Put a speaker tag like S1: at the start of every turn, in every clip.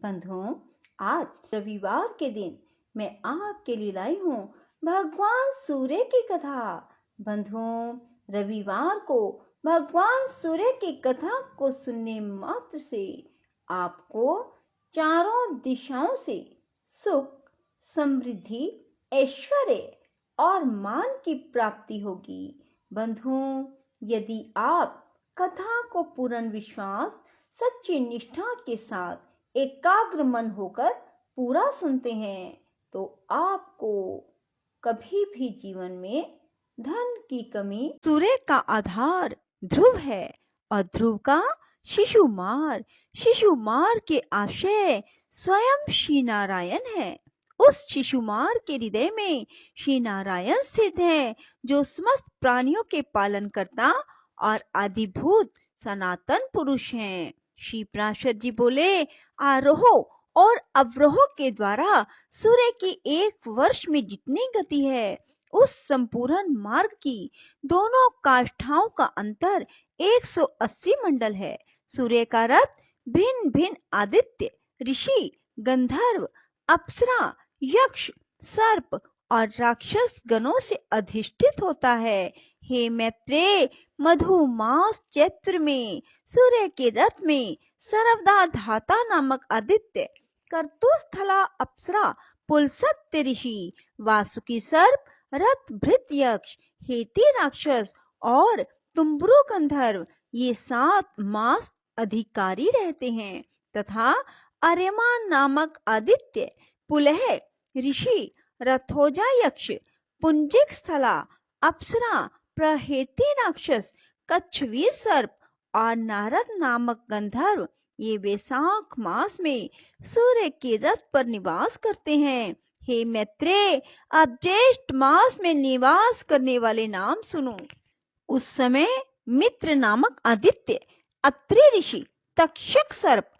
S1: बंधुओं, आज रविवार के दिन मैं आपके लिए लाई हूँ भगवान सूर्य की कथा। बंधुओं, रविवार को भगवान सूर्य की कथा को सुनने मात्र से आपको चारों दिशाओं से सुख, समृद्धि, ऐश्वर्य और मान की प्राप्ति होगी। बंधुओं, यदि आप कथा को पूर्ण विश्वास, सच्ची निष्ठा के साथ एकाग्र मन होकर पूरा सुनते हैं तो आपको कभी भी जीवन में धन की कमी। सूर्य का आधार ध्रुव है और ध्रुव का शिशुमार, शिशुमार के आशय स्वयं श्री नारायण है। उस शिशुमार के हृदय में श्री नारायण स्थित है, जो समस्त प्राणियों के पालन करता और आदिभूत सनातन पुरुष हैं। श्री पार्षद जी बोले, आरोह और अवरोह के द्वारा सूर्य की एक वर्ष में जितनी गति है, उस संपूर्ण मार्ग की दोनों काष्ठाओं का अंतर 180 मंडल है। सूर्य का रथ भिन्न भिन्न आदित्य, ऋषि, गंधर्व, अप्सरा, यक्ष, सर्प और राक्षस गणों से अधिष्ठित होता है। हे मैत्रेय, मधुमास चैत्र में सूर्य के रथ में सर्वदा धाता नामक आदित्य, कर्तुस्थला अप्सरा, पुलसत्य ऋषि, वासुकी सर्प, रथ भृत यक्ष, हेती राक्षस और तुम्बरु गंधर्व ये 7 मास अधिकारी रहते हैं तथा अर्यमान नामक आदित्य, पुलह ऋषि, रथोजा यक्ष, पुंजिक स्थला अप्सरा, प्रहेती राक्षस, कच्छवीर सर्प और नारद नामक गंधर्व ये वैशाख मास में सूर्य के रथ पर निवास करते हैं। हे मैत्रेय, अब ज्येष्ठ मास में निवास करने वाले नाम सुनो। उस समय मित्र नामक आदित्य, अत्रि ऋषि, तक्षक सर्प,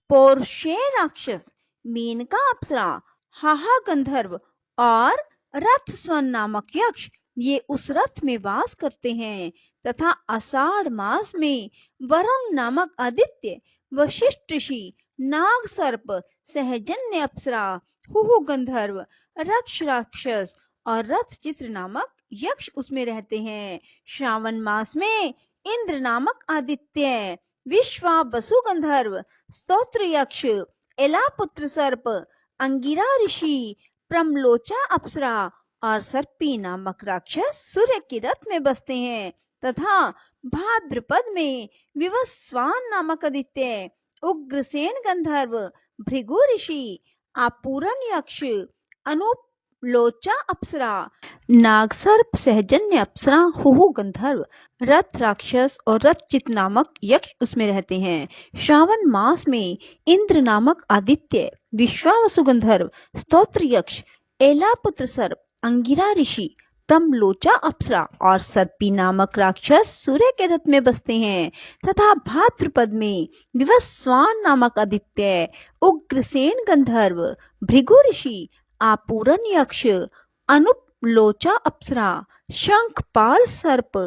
S1: पौरुषेय राक्षस, मेनका अप्सरा, हाहा गंधर्व और रथ स्वन नामक यक्ष ये उस रथ में वास करते हैं तथा आषाढ़ मास में वरुण नामक आदित्य, वशिष्ठ ऋषि, नाग सर्प, सहजन्य अप्सरा, हुहु गंधर्व, रक्ष राक्षस और रथ चित्र नामक यक्ष उसमें रहते हैं। श्रावण मास में इंद्र नामक आदित्य, विश्वा वसु गंधर्व, स्तोत्र यक्ष, एलापुत्र सर्प, अंगिरा ऋषि, प्रमलोचा अप्सरा और सर्पी नामक राक्षस सूर्य के रथ में बसते हैं तथा भाद्रपद में विवस्वान नामक आदित्य, उग्रसेन गंधर्व, भृगु ऋषि, आपूरन यक्ष, अनुलोचा अप्सरा, नागसर्प, सहजन्य अप्सरा, हुहु गंधर्व, रथ राक्षस और रथचित नामक यक्ष उसमें रहते हैं। श्रावण मास में इंद्र नामक आदित्य, विश्वावसु गंधर्व, स्तोत्र यक्ष, एलापुत्र सर्प, अंगिरा ऋषि, प्रमलोचा अप्सरा और सर्पी नामक राक्षस सूर्य के रथ में बसते हैं तथा भाद्रपद में विवस्वान नामक आदित्य, उग्रसेन गंधर्व, भृगु ऋषि, आपूरन यक्ष, अनुलोचा अप्सरा, शंखपाल सर्प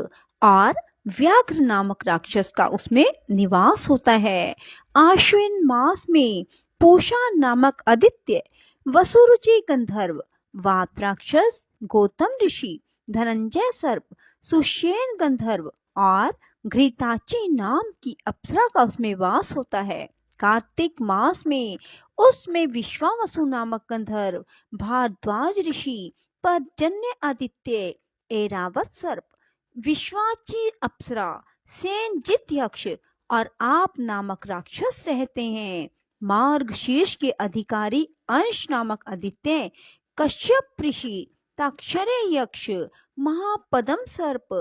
S1: और व्याघ्र नामक राक्षस का उसमें निवास होता है। आश्विन मास में पूषा नामक आदित्य, वसुरुचि गंधर्व, वात राक्षस, गौतम ऋषि, धनंजय सर्प, सुषेण गंधर्व और घृताची नाम की अप्सरा का उसमें वास होता है। कार्तिक मास में उसमें विश्वावसु नामक गंधर्व, भारद्वाज ऋषि, पर्जन्य आदित्य, ऐरावत सर्प, विश्वाची अप्सरा, सेनजित यक्ष और आप नामक राक्षस रहते हैं। मार्गशीर्ष के अधिकारी अंश नामक आदित्य, कश्यप ऋषि, ताक्षरे यक्ष, महापदम सर्प,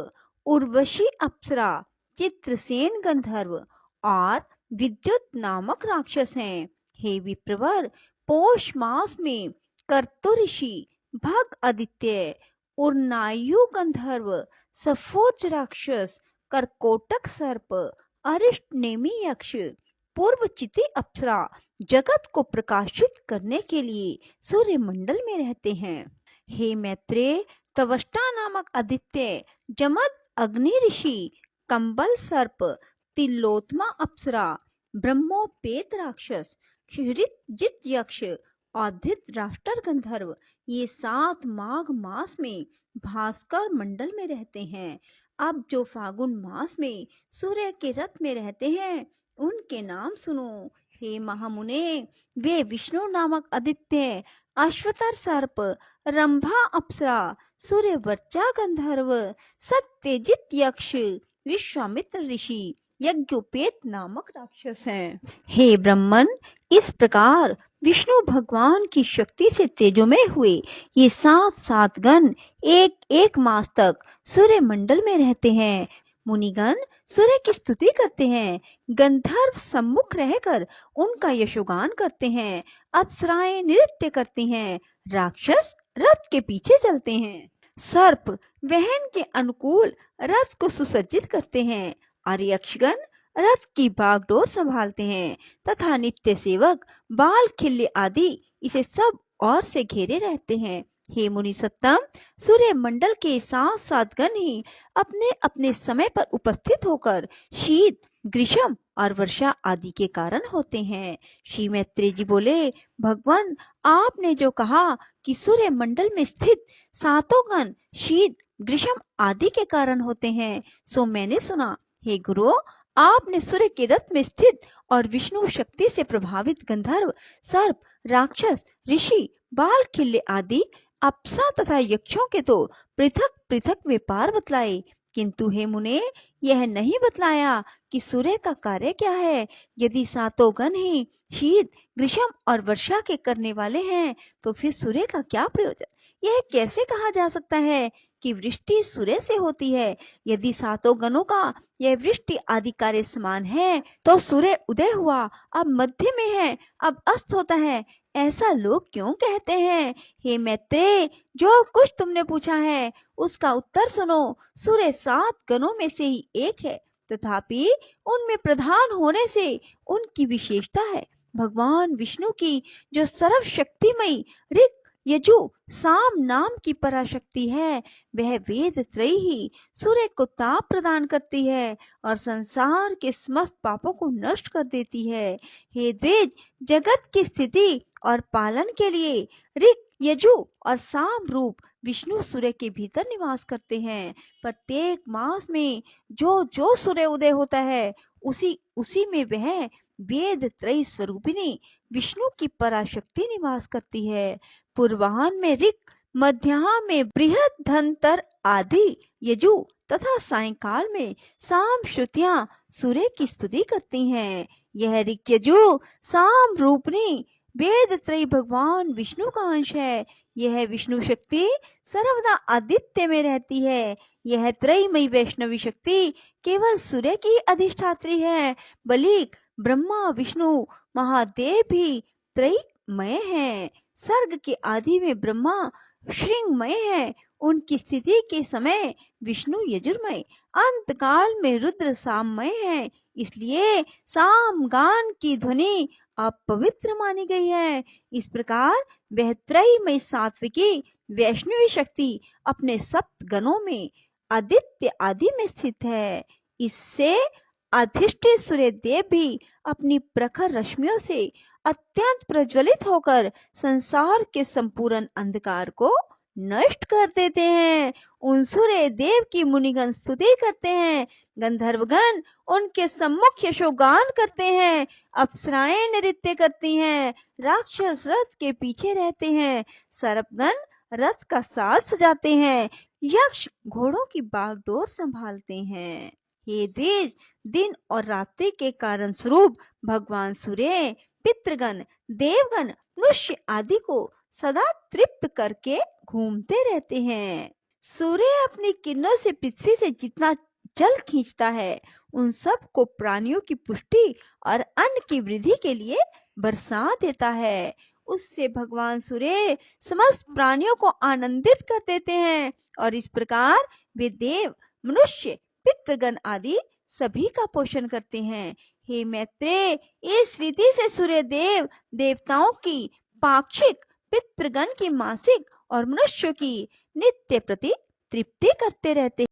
S1: उर्वशी अप्सरा, चित्रसेन गंधर्व और विद्युत नामक राक्षस हैं। हे विप्रवर, पौष मास में कर्तु ऋषि, भग आदित्य, उर्नायु गंधर्व, सफोज राक्षस, करकोटक सर्प, अरिष्ट नेमी यक्ष, पूर्वचिति अप्सरा जगत को प्रकाशित करने के लिए सूर्य मंडल में रहते हैं। हे मैत्रेय, तवष्टा नामक आदित्य, जमद अग्नि ऋषि, कंबल सर्प, तिलोत्मा अप्सरा, ब्रह्मोपेत राक्षस, क्षितिज यक्ष और धृतराष्ट्र गंधर्व, ये 7 माघ मास में भास्कर मंडल में रहते हैं। अब जो फागुन मास में सूर्य के रथ में रहते हैं, उनके नाम सुनो। हे महामुने, वे विष्णु नामक आदित्य, अश्वतर सर्प, रंभा अप्सरा, सूर्यवर्चा गंधर्व, सत्यजित यक्ष, विश्वामित्र ऋषि, यज्ञोपेत नामक राक्षस हैं। हे ब्रह्मन, इस प्रकार विष्णु भगवान की शक्ति से तेजोमय हुए ये 7 गण एक एक मास तक सूर्य मंडल में रहते हैं। मुनिगण सूर्य की स्तुति करते हैं, गंधर्व सम्मुख रहकर उनका यशोगान करते हैं, अप्सराएं नृत्य करती हैं, राक्षस रथ के पीछे चलते हैं, सर्प वहन के अनुकूल रथ को सुसज्जित करते हैं, और यक्षगण रथ की बागडोर संभालते हैं, तथा नित्य सेवक बाल खिल्ले आदि इसे सब ओर से घेरे रहते हैं। हे मुनि सत्तम, सूर्य मंडल के 7 गण ही अपने अपने समय पर उपस्थित होकर शीत, ग्रीष्म और वर्षा आदि के कारण होते हैं। श्री मैत्रेय जी बोले, भगवान, आपने जो कहा कि सूर्य मंडल में स्थित 7 गण शीत, ग्रीष्म आदि के कारण होते हैं, सो मैंने सुना। हे गुरु, आपने सूर्य के रथ में स्थित और विष्णु शक्ति से प्रभावित गंधर्व, सर्प, राक्षस, ऋषि, बाल खिल्ले आदि अप्सरा तथा यक्षों के तो पृथक पृथक व्यापार बतलाए, किंतु हे मुने, यह नहीं बतलाया कि सूर्य का कार्य क्या है। यदि 7 गण ही शीत, ग्रीष्म और वर्षा के करने वाले हैं, तो फिर सूर्य का क्या प्रयोजन। यह कैसे कहा जा सकता है कि वृष्टि सूर्य से होती है। यदि 7 गणों का यह वृष्टि आदि कार्य समान है, तो सूर्य उदय हुआ, अब मध्य में है, अब अस्त होता है, ऐसा लोग क्यों कहते हैं। हे मैत्रेय, जो कुछ तुमने पूछा है उसका उत्तर सुनो। सूर्य 7 गणों में से ही एक है, तथापि उनमें प्रधान होने से उनकी विशेषता है। भगवान विष्णु की जो सर्वशक्तिमयी ऋक, यजु, साम नाम की पराशक्ति है, वह वेद त्रयी ही सूर्य को ताप प्रदान करती है और संसार के समस्त पापों को नष्ट कर देती है। हे द्विज, जगत की स्थिति और पालन के लिए ऋक, यजु और साम रूप विष्णु सूर्य के भीतर निवास करते हैं। प्रत्येक मास में जो जो सूर्य उदय होता है, उसी उसी में वह वेद त्रयी स्वरूपिणी विष्णु की पराशक्ति निवास करती है। पूर्वाहन में ऋक, मध्याह्न में बृहद धनतर आदि यजु तथा सायंकाल में साम श्रुतियां सूर्य की स्तुति करती हैं। यह ऋक, यजु, साम रूपनी वेद त्रयी भगवान विष्णु का अंश है। यह विष्णु शक्ति सर्वदा आदित्य में रहती है। यह त्रयीमयी वैष्णवी शक्ति केवल सूर्य की अधिष्ठात्री है। बलिक ब्रह्मा, विष्णु, महादेव भी त्रयीमय हैं। सर्ग के आदि में ब्रह्मा श्रृंगमय है, उनकी स्थिति के समय विष्णु यजुर्मय, अंत काल में रुद्र साममय है। इसलिए सामगान की ध्वनि अपवित्र मानी गई है। इस प्रकार वह त्रयीमयी सात्विकी वैष्णवी शक्ति अपने 7 गणों में आदित्य आदि में स्थित है। इससे अधिष्ठित सूर्य देव भी अपनी प्रखर रश्मियों से अत्यंत प्रज्वलित होकर संसार के संपूर्ण अंधकार को नष्ट कर देते हैं। उन सूर्य देव की मुनिगण स्तुति करते हैं, गंधर्वगण उनके सम्मुख यशोगान करते हैं, अप्सराएं नृत्य करती हैं, राक्षस रथ के पीछे रहते हैं, सर्पगण रथ का साज सजाते हैं, यक्ष घोड़ों की बागडोर संभालते हैं। हे द्विज, दिन और रात्रि के कारण स्वरूप भगवान सूर्य पितृगण, देवगण, मनुष्य आदि को सदा तृप्त करके घूमते रहते हैं। सूर्य अपनी किरणों से पृथ्वी से जितना जल खींचता है, उन सब को प्राणियों की पुष्टि और अन्न की वृद्धि के लिए बरसा देता है। उससे भगवान सूर्य समस्त प्राणियों को आनंदित कर देते हैं और इस प्रकार वे देव, मनुष्य, पितृगण आदि सभी का पोषण करते हैं। हे मैत्रेय, इस रीति से सूर्य देव देवताओं की पाक्षिक, पितृगण की मासिक और मनुष्यों की नित्य प्रति तृप्ति करते रहते हैं।